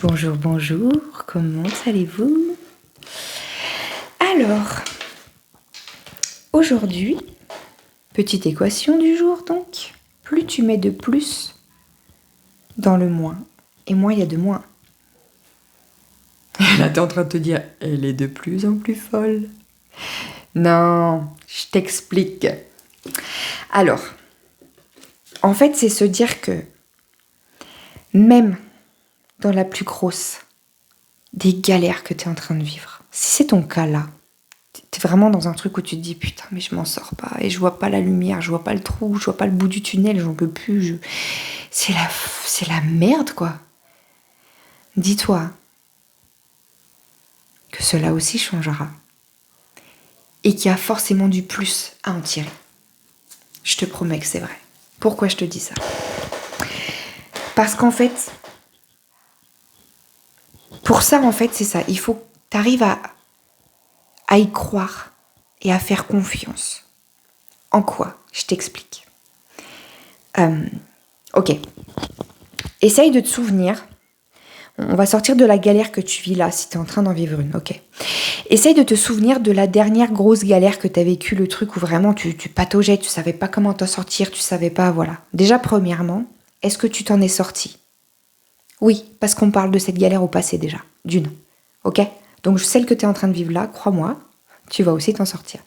Bonjour, bonjour, comment allez-vous? Alors, aujourd'hui, petite équation du jour donc. Plus tu mets de plus dans le moins, et moins il y a de moins. Là, t'es en train de te dire, elle est de plus en plus folle. Non, je t'explique. Alors, en fait, c'est se dire que même dans la plus grosse des galères que tu es en train de vivre, si c'est ton cas là, tu es vraiment dans un truc où tu te dis putain mais je m'en sors pas et je vois pas la lumière, je vois pas le trou, je vois pas le bout du tunnel, j'en peux plus, c'est la merde quoi. Dis-toi que cela aussi changera et qu'il y a forcément du plus à en tirer. Je te promets que c'est vrai. Pourquoi je te dis ça? Parce qu'en fait, pour ça en fait c'est ça, il faut que tu arrives à y croire et à faire confiance. En quoi? Je t'explique. Ok. Essaye de te souvenir. On va sortir de la galère que tu vis là, si tu es en train d'en vivre une, ok. Essaye de te souvenir de la dernière grosse galère que tu as vécue, le truc où vraiment tu pataugeais, tu savais pas comment t'en sortir, tu savais pas, voilà. Déjà, premièrement, est-ce que tu t'en es sorti? Oui, parce qu'on parle de cette galère au passé déjà, d'une, ok. Donc celle que tu es en train de vivre là, crois-moi, tu vas aussi t'en sortir.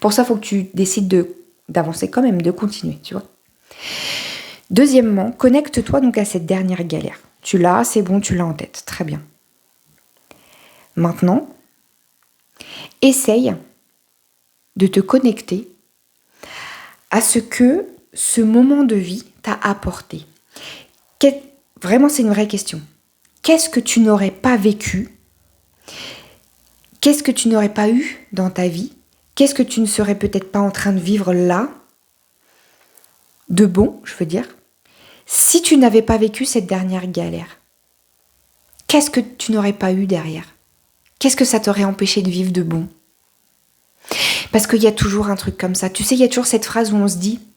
Pour ça, il faut que tu décides d'avancer quand même, de continuer, tu vois. Deuxièmement, connecte-toi donc à cette dernière galère. Tu l'as, c'est bon, tu l'as en tête, très bien. Maintenant, essaye de te connecter à ce que ce moment de vie t'a apporté. Vraiment, c'est une vraie question. Qu'est-ce que tu n'aurais pas vécu? Qu'est-ce que tu n'aurais pas eu dans ta vie? Qu'est-ce que tu ne serais peut-être pas en train de vivre là? De bon, je veux dire. Si tu n'avais pas vécu cette dernière galère, qu'est-ce que tu n'aurais pas eu derrière? Qu'est-ce que ça t'aurait empêché de vivre de bon? Parce qu'il y a toujours un truc comme ça. Tu sais, il y a toujours cette phrase où on se dit «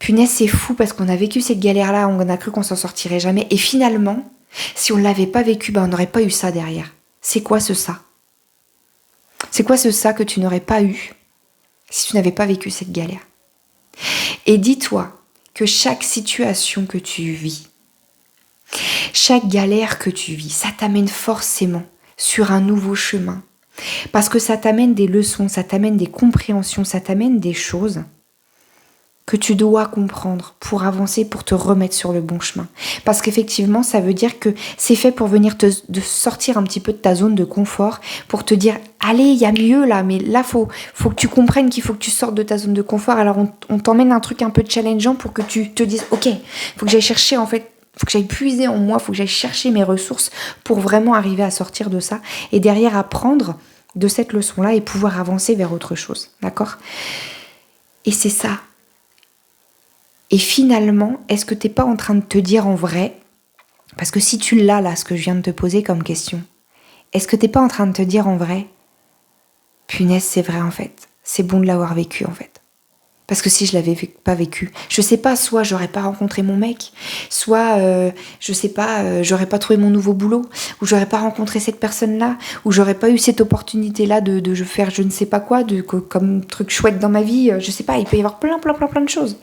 Punaise, c'est fou parce qu'on a vécu cette galère-là, on a cru qu'on s'en sortirait jamais. Et finalement, si on ne l'avait pas vécu, on n'aurait pas eu ça derrière. » C'est quoi ce ça? C'est quoi ce ça que tu n'aurais pas eu si tu n'avais pas vécu cette galère? Et dis-toi que chaque situation que tu vis, chaque galère que tu vis, ça t'amène forcément sur un nouveau chemin. Parce que ça t'amène des leçons, ça t'amène des compréhensions, ça t'amène des choses que tu dois comprendre pour avancer, pour te remettre sur le bon chemin. Parce qu'effectivement, ça veut dire que c'est fait pour venir de sortir un petit peu de ta zone de confort, pour te dire, allez, il y a mieux là, mais là, faut que tu comprennes qu'il faut que tu sortes de ta zone de confort. Alors, on t'emmène un truc un peu challengeant pour que tu te dises, ok, faut que j'aille chercher en fait, faut que j'aille puiser en moi, faut que j'aille chercher mes ressources pour vraiment arriver à sortir de ça et derrière apprendre de cette leçon-là et pouvoir avancer vers autre chose, d'accord? Et c'est ça. Et finalement, est-ce que t'es pas en train de te dire en vrai, parce que si tu l'as là, ce que je viens de te poser comme question, est-ce que t'es pas en train de te dire en vrai, punaise, c'est vrai en fait, c'est bon de l'avoir vécu en fait. Parce que si je l'avais pas vécu, je sais pas, soit j'aurais pas rencontré mon mec, soit, je sais pas, j'aurais pas trouvé mon nouveau boulot, ou j'aurais pas rencontré cette personne-là, ou j'aurais pas eu cette opportunité-là de faire je ne sais pas quoi, comme truc chouette dans ma vie, je sais pas, il peut y avoir plein de choses.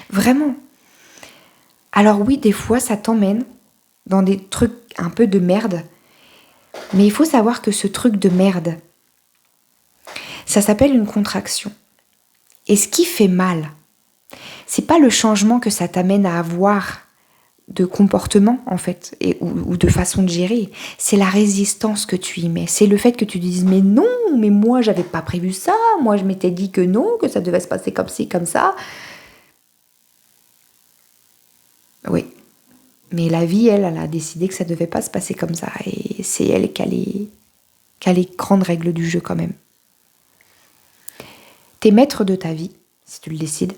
Vraiment. Alors oui, des fois, ça t'emmène dans des trucs un peu de merde, mais il faut savoir que ce truc de merde, ça s'appelle une contraction. Et ce qui fait mal, c'est pas le changement que ça t'amène à avoir de comportement en fait ou de façon de gérer, c'est la résistance que tu y mets, c'est le fait que tu te dises mais non, mais moi j'avais pas prévu ça, moi je m'étais dit que non, que ça devait se passer comme ci, comme ça. Oui, mais la vie elle a décidé que ça devait pas se passer comme ça et c'est elle qui a les grandes règles du jeu quand même. T'es maître de ta vie, si tu le décides.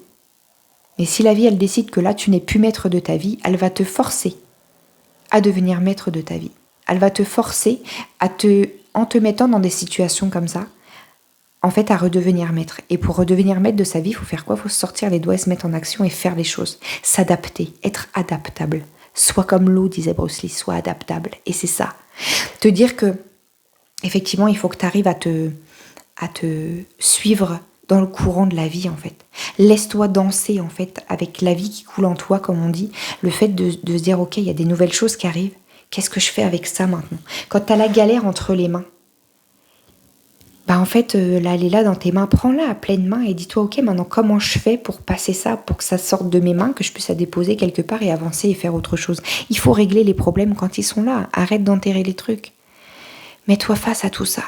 Mais si la vie, elle décide que là, tu n'es plus maître de ta vie, elle va te forcer à devenir maître de ta vie. Elle va te forcer en te mettant dans des situations comme ça, en fait, à redevenir maître. Et pour redevenir maître de sa vie, il faut faire quoi? Il faut se sortir les doigts et se mettre en action et faire les choses. S'adapter, être adaptable. Sois comme l'eau, disait Bruce Lee, sois adaptable. Et c'est ça. Te dire que, effectivement, il faut que tu arrives à te suivre dans le courant de la vie, en fait. Laisse-toi danser, en fait, avec la vie qui coule en toi, comme on dit. Le fait de se dire, ok, il y a des nouvelles choses qui arrivent. Qu'est-ce que je fais avec ça maintenant? Quand tu as la galère entre les mains, en fait, là, elle est là dans tes mains. Prends-la à pleine main et dis-toi, ok, maintenant, comment je fais pour passer ça, pour que ça sorte de mes mains, que je puisse la déposer quelque part et avancer et faire autre chose. Il faut régler les problèmes quand ils sont là. Arrête d'enterrer les trucs. Mets-toi face à tout ça.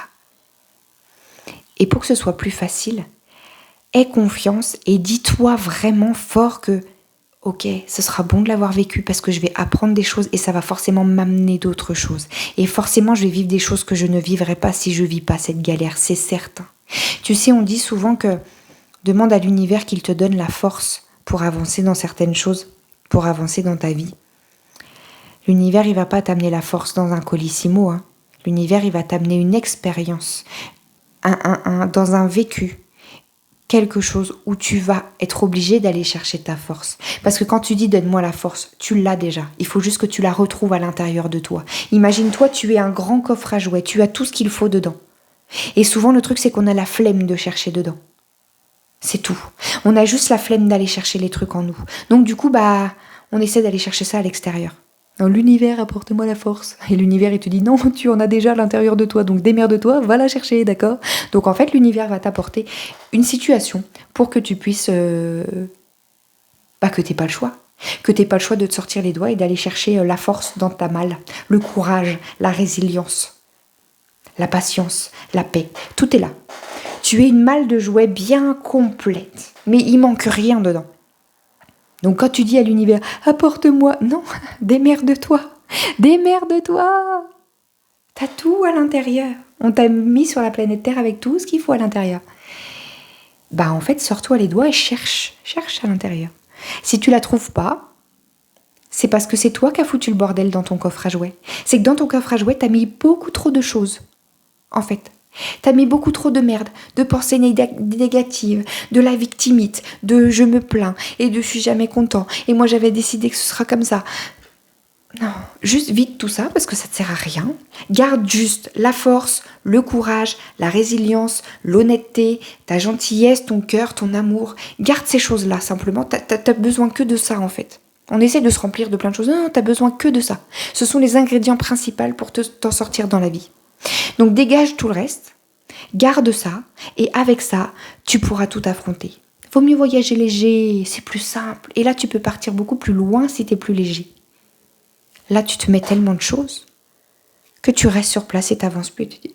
Et pour que ce soit plus facile, aie confiance et dis-toi vraiment fort que ok, ce sera bon de l'avoir vécu parce que je vais apprendre des choses et ça va forcément m'amener d'autres choses. Et forcément, je vais vivre des choses que je ne vivrai pas si je vis pas cette galère, c'est certain. Tu sais, on dit souvent que demande à l'univers qu'il te donne la force pour avancer dans certaines choses, pour avancer dans ta vie. L'univers, il va pas t'amener la force dans un colissimo. L'univers, il va t'amener une expérience, dans un vécu. Quelque chose où tu vas être obligé d'aller chercher ta force. Parce que quand tu dis « donne-moi la force », tu l'as déjà. Il faut juste que tu la retrouves à l'intérieur de toi. Imagine-toi, tu es un grand coffre à jouets, tu as tout ce qu'il faut dedans. Et souvent, le truc, c'est qu'on a la flemme de chercher dedans. C'est tout. On a juste la flemme d'aller chercher les trucs en nous. Donc du coup, on essaie d'aller chercher ça à l'extérieur. Non, l'univers, apporte-moi la force. Et l'univers, il te dit non, tu en as déjà à l'intérieur de toi, donc démerde-toi, va la chercher, d'accord? Donc en fait, l'univers va t'apporter une situation pour que tu puisses... que t'aies pas le choix. Que t'aies pas le choix de te sortir les doigts et d'aller chercher la force dans ta malle, le courage, la résilience, la patience, la paix. Tout est là. Tu es une malle de jouets bien complète, mais il manque rien dedans. Donc quand tu dis à l'univers « apporte-moi », non, démerde-toi, démerde-toi. T'as tout à l'intérieur. On t'a mis sur la planète Terre avec tout ce qu'il faut à l'intérieur. En fait, sors-toi les doigts et cherche à l'intérieur. Si tu la trouves pas, c'est parce que c'est toi qui as foutu le bordel dans ton coffre à jouets. C'est que dans ton coffre à jouets, t'as mis beaucoup trop de choses, en fait. T'as mis beaucoup trop de merde, de pensées négatives, de la victimite, de je me plains et de je suis jamais content. Et moi j'avais décidé que ce sera comme ça. Non, juste vide tout ça parce que ça te sert à rien. Garde juste la force, le courage, la résilience, l'honnêteté, ta gentillesse, ton cœur, ton amour. Garde ces choses-là simplement. T'as besoin que de ça en fait. On essaie de se remplir de plein de choses. Non, t'as besoin que de ça. Ce sont les ingrédients principaux pour t'en sortir dans la vie. Donc dégage tout le reste, garde ça, et avec ça, tu pourras tout affronter. Vaut mieux voyager léger, c'est plus simple. Et là, tu peux partir beaucoup plus loin si t'es plus léger. Là, tu te mets tellement de choses que tu restes sur place et t'avances plus. Et tu dis,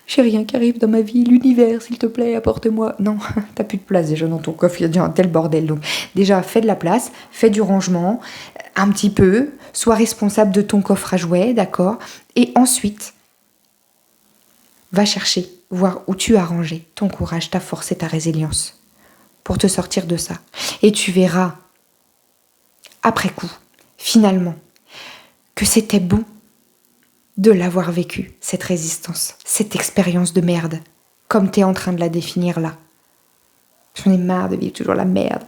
j'ai rien qui arrive dans ma vie, l'univers, s'il te plaît, apporte-moi. Non, t'as plus de place déjà dans ton coffre, il y a déjà un tel bordel. Donc déjà, fais de la place, fais du rangement, un petit peu, sois responsable de ton coffre à jouets, d'accord? Et ensuite, va chercher, voir où tu as rangé ton courage, ta force et ta résilience pour te sortir de ça. Et tu verras, après coup, finalement, que c'était bon de l'avoir vécu, cette résistance, cette expérience de merde, comme tu es en train de la définir là. J'en ai marre de vivre toujours la merde.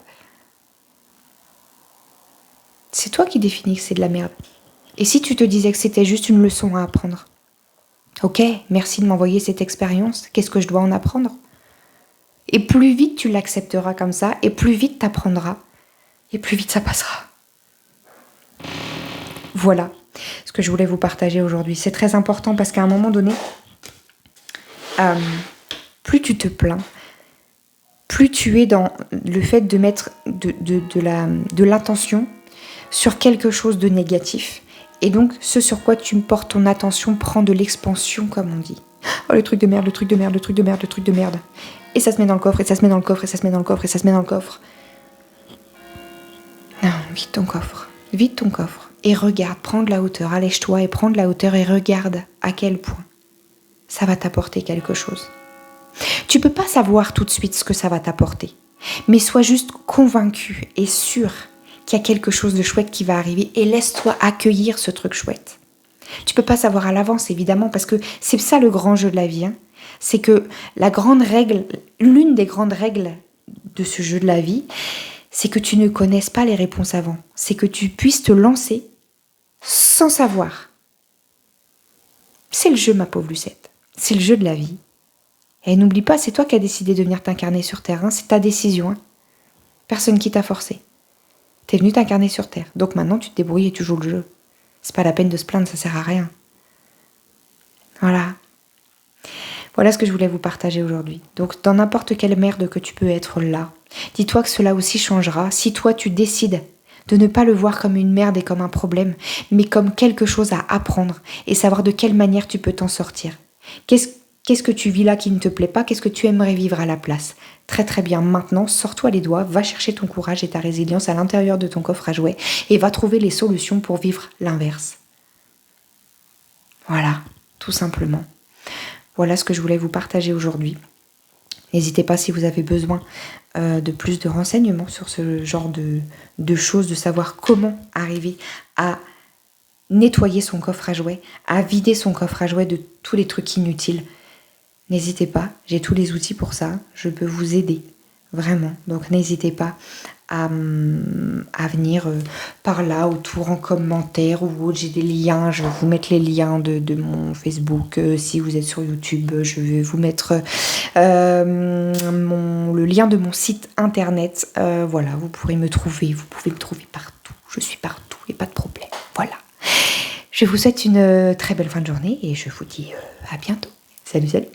C'est toi qui définis que c'est de la merde. Et si tu te disais que c'était juste une leçon à apprendre? Ok, merci de m'envoyer cette expérience, qu'est-ce que je dois en apprendre? Et plus vite tu l'accepteras comme ça, et plus vite t'apprendras, et plus vite ça passera. Voilà ce que je voulais vous partager aujourd'hui. C'est très important parce qu'à un moment donné, plus tu te plains, plus tu es dans le fait de mettre de l'intention sur quelque chose de négatif. Et donc, ce sur quoi tu portes ton attention prend de l'expansion, comme on dit. Oh, le truc de merde, le truc de merde, le truc de merde, le truc de merde. Et ça se met dans le coffre, et ça se met dans le coffre, et ça se met dans le coffre, et ça se met dans le coffre. Non, vide ton coffre. Vide ton coffre. Et regarde, prends de la hauteur, allège-toi et prends de la hauteur et regarde à quel point ça va t'apporter quelque chose. Tu peux pas savoir tout de suite ce que ça va t'apporter, mais sois juste convaincu et sûr qu'il y a quelque chose de chouette qui va arriver et laisse-toi accueillir ce truc chouette. Tu peux pas savoir à l'avance évidemment parce que c'est ça le grand jeu de la vie, c'est que la grande règle, l'une des grandes règles de ce jeu de la vie, c'est que tu ne connaisses pas les réponses avant. C'est que tu puisses te lancer sans savoir. C'est le jeu, ma pauvre Lucette. C'est le jeu de la vie. Et n'oublie pas, c'est toi qui as décidé de venir t'incarner sur Terre. Hein. C'est ta décision. Hein. Personne qui t'a forcé. T'es venu t'incarner sur Terre. Donc maintenant, tu te débrouilles et tu joues le jeu. C'est pas la peine de se plaindre, ça sert à rien. Voilà. Voilà ce que je voulais vous partager aujourd'hui. Donc, dans n'importe quelle merde que tu peux être là, dis-toi que cela aussi changera si toi tu décides de ne pas le voir comme une merde et comme un problème, mais comme quelque chose à apprendre et savoir de quelle manière tu peux t'en sortir. Qu'est-ce que tu vis là qui ne te plaît pas? Qu'est-ce que tu aimerais vivre à la place? Très très bien, maintenant, sors-toi les doigts, va chercher ton courage et ta résilience à l'intérieur de ton coffre à jouets et va trouver les solutions pour vivre l'inverse. Voilà, tout simplement. Voilà ce que je voulais vous partager aujourd'hui. N'hésitez pas si vous avez besoin de plus de renseignements sur ce genre de choses, de savoir comment arriver à nettoyer son coffre à jouets, à vider son coffre à jouets de tous les trucs inutiles. N'hésitez pas, j'ai tous les outils pour ça, je peux vous aider, vraiment. Donc n'hésitez pas à venir par là, autour en commentaire ou autre. J'ai des liens, je vais vous mettre les liens de mon Facebook. Si vous êtes sur YouTube, je vais vous mettre le lien de mon site internet. Voilà, vous pourrez me trouver, vous pouvez me trouver partout. Je suis partout et pas de problème. Voilà. Je vous souhaite une très belle fin de journée et je vous dis à bientôt. Salut, salut.